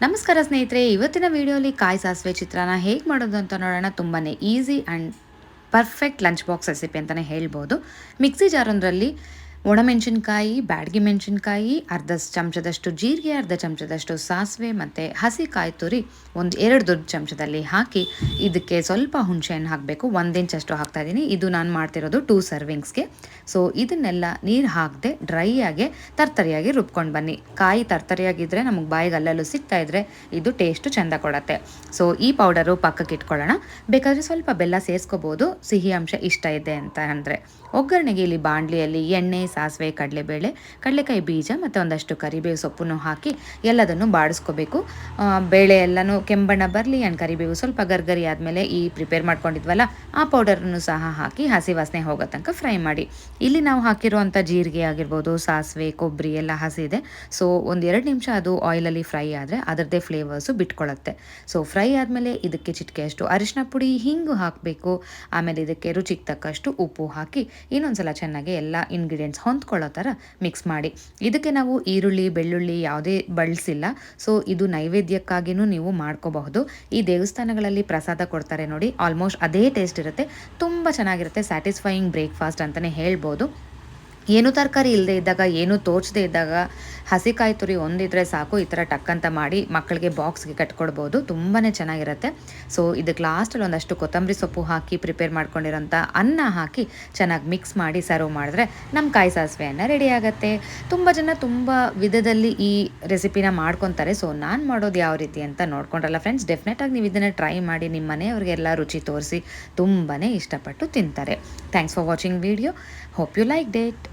ನಮಸ್ಕಾರ ಸ್ನೇಹಿತರೆ, ಇವತ್ತಿನ ವಿಡಿಯೋಲಿ ಕಾಯಿ ಸಾಸಿವೆ ಚಿತ್ರಾನ್ನ ಹೇಗೆ ಮಾಡೋದು ಅಂತ ನೋಡೋಣ. ತುಂಬಾ easy and perfect lunch box recipe ಅಂತಲೇ ಹೇಳ್ಬೋದು. ಮಿಕ್ಸಿ ಜಾರೊಂದರಲ್ಲಿ ಒಣಮೆಣಸಿನ್ಕಾಯಿ, ಬ್ಯಾಡಗಿ ಮೆಣಸಿನ್ಕಾಯಿ, ಅರ್ಧ ಚಮಚದಷ್ಟು ಜೀರಿಗೆ, ಅರ್ಧ ಚಮಚದಷ್ಟು ಸಾಸಿವೆ ಮತ್ತು ಹಸಿ ಕಾಯಿ ತುರಿ ಒಂದು 2 ದೊಡ್ಡ ಚಮಚದಲ್ಲಿ ಹಾಕಿ ಇದಕ್ಕೆ ಸ್ವಲ್ಪ ಹುಣಸೆಹಣ್ಣು ಹಾಕಬೇಕು. 1 ಇಂಚಷ್ಟು ಹಾಕ್ತಾಯಿದ್ದೀನಿ. ಇದು ನಾನು ಮಾಡ್ತಿರೋದು 2 ಸರ್ವಿಂಗ್ಸ್ಗೆ. ಸೊ ಇದನ್ನೆಲ್ಲ ನೀರು ಹಾಕದೆ ಡ್ರೈ ಆಗಿ ತರ್ತರಿಯಾಗಿ ರುಬ್ಕೊಂಡು ಬನ್ನಿ. ಕಾಯಿ ತರ್ತರಿಯಾಗಿದ್ದರೆ ನಮಗೆ ಬಾಯಿಗೆ ಅಲ್ಲಲ್ಲೂ ಸಿಗ್ತಾ ಇದ್ದರೆ ಇದು ಟೇಸ್ಟು ಚೆಂದ ಕೊಡುತ್ತೆ. ಸೊ ಈ ಪೌಡರು ಪಕ್ಕಕ್ಕೆ ಇಟ್ಕೊಳ್ಳೋಣ. ಬೇಕಾದರೆ ಸ್ವಲ್ಪ ಬೆಲ್ಲ ಸೇರಿಸ್ಕೋಬೋದು, ಸಿಹಿ ಅಂಶ ಇಷ್ಟ ಇದೆ ಅಂತ ಅಂದರೆ. ಒಗ್ಗರಣೆಗೆ ಇಲ್ಲಿ ಬಾಣಲಿಯಲ್ಲಿ ಎಣ್ಣೆ, ಸಾಸಿವೆ, ಕಡಲೆಬೇಳೆ, ಕಡಲೆಕಾಯಿ ಬೀಜ ಮತ್ತು ಒಂದಷ್ಟು ಕರಿಬೇವು ಸೊಪ್ಪನ್ನು ಹಾಕಿ ಎಲ್ಲದನ್ನು ಬಾಡಿಸ್ಕೋಬೇಕು. ಬೇಳೆ ಎಲ್ಲನೂ ಕೆಂಬಣ್ಣ ಬರಲಿ ಆ್ಯಂಡ್ ಕರಿಬೇವು ಸ್ವಲ್ಪ ಗರ್ಗರಿ ಆದಮೇಲೆ ಈ ಪ್ರಿಪೇರ್ ಮಾಡ್ಕೊಂಡಿದ್ವಲ್ಲ ಆ ಪೌಡರನ್ನು ಸಹ ಹಾಕಿ ಹಸಿ ವಾಸನೆ ಹೋಗೋ ತನಕ ಫ್ರೈ ಮಾಡಿ. ಇಲ್ಲಿ ನಾವು ಹಾಕಿರುವಂಥ ಜೀರಿಗೆ ಆಗಿರ್ಬೋದು, ಸಾಸಿವೆ, ಕೊಬ್ಬರಿ ಎಲ್ಲ ಹಸಿ ಇದೆ. ಸೊ 1-2 ನಿಮಿಷ ಅದು ಆಯಿಲಲ್ಲಿ ಫ್ರೈ ಆದರೆ ಅದರದ್ದೇ ಫ್ಲೇವರ್ಸು ಬಿಟ್ಕೊಳ್ಳುತ್ತೆ. ಸೊ ಫ್ರೈ ಆದಮೇಲೆ ಇದಕ್ಕೆ ಚಿಟಿಕೆಯಷ್ಟು ಅರಿಶಿನ ಪುಡಿ, ಹಿಂಗು ಹಾಕಬೇಕು. ಆಮೇಲೆ ಇದಕ್ಕೆ ರುಚಿಗೆ ತಕ್ಕಷ್ಟು ಉಪ್ಪು ಹಾಕಿ ಇನ್ನೊಂದ್ಸಲ ಚೆನ್ನಾಗಿ ಎಲ್ಲ ಇಂಗ್ರೀಡಿಯೆಂಟ್ಸ್ ಹೊಂದ್ಕೊಳ್ಳೋ ಥರ ಮಿಕ್ಸ್ ಮಾಡಿ. ಇದಕ್ಕೆ ನಾವು ಈರುಳ್ಳಿ, ಬೆಳ್ಳುಳ್ಳಿ ಯಾವುದೇ ಬಳಸಿಲ್ಲ. ಸೊ ಇದು ನೈವೇದ್ಯಕ್ಕಾಗಿಯೂ ನೀವು ಮಾಡ್ಕೋಬಹುದು. ಈ ದೇವಸ್ಥಾನಗಳಲ್ಲಿ ಪ್ರಸಾದ ಕೊಡ್ತಾರೆ ನೋಡಿ, ಆಲ್ಮೋಸ್ಟ್ ಅದೇ ಟೇಸ್ಟ್ ಇರುತ್ತೆ. ತುಂಬ ಚೆನ್ನಾಗಿರುತ್ತೆ. ಸ್ಯಾಟಿಸ್ಫೈಯಿಂಗ್ ಬ್ರೇಕ್ಫಾಸ್ಟ್ ಅಂತಲೇ ಹೇಳ್ಬೋದು. ಏನೂ ತರಕಾರಿ ಇಲ್ಲದೆ ಇದ್ದಾಗ, ಏನೂ ತೋಚದೇ ಇದ್ದಾಗ ಹಸಿಕಾಯಿ ತುರಿ ಒಂದಿದ್ರೆ ಸಾಕು. ಈ ಥರ ಟಕ್ಕಂತ ಮಾಡಿ ಮಕ್ಕಳಿಗೆ ಬಾಕ್ಸ್ಗೆ ಕಟ್ಕೊಡ್ಬೋದು. ತುಂಬಾ ಚೆನ್ನಾಗಿರುತ್ತೆ. ಸೊ ಇದಕ್ಕೆ ಲಾಸ್ಟಲ್ಲಿ ಒಂದಷ್ಟು ಕೊತ್ತಂಬರಿ ಸೊಪ್ಪು ಹಾಕಿ ಪ್ರಿಪೇರ್ ಮಾಡ್ಕೊಂಡಿರೋಂಥ ಅನ್ನ ಹಾಕಿ ಚೆನ್ನಾಗಿ ಮಿಕ್ಸ್ ಮಾಡಿ ಸರ್ವ್ ಮಾಡಿದ್ರೆ ನಮ್ಮ ಕಾಯಿ ಸಾಸಿವೆ ಅನ್ನ ರೆಡಿ ಆಗುತ್ತೆ. ತುಂಬ ಜನ ತುಂಬ ವಿಧದಲ್ಲಿ ಈ ರೆಸಿಪಿನ ಮಾಡ್ಕೊತಾರೆ. ಸೊ ನಾನು ಮಾಡೋದು ಯಾವ ರೀತಿ ಅಂತ ನೋಡ್ಕೊಂಡ್ರಲ್ಲ ಫ್ರೆಂಡ್ಸ್, ಡೆಫಿನೆಟಾಗಿ ನೀವು ಇದನ್ನು ಟ್ರೈ ಮಾಡಿ ನಿಮ್ಮ ಮನೆಯವ್ರಿಗೆಲ್ಲ ರುಚಿ ತೋರಿಸಿ ತುಂಬಾ ಇಷ್ಟಪಟ್ಟು ತಿಂತಾರೆ. Thanks for watching video. Hope you liked it.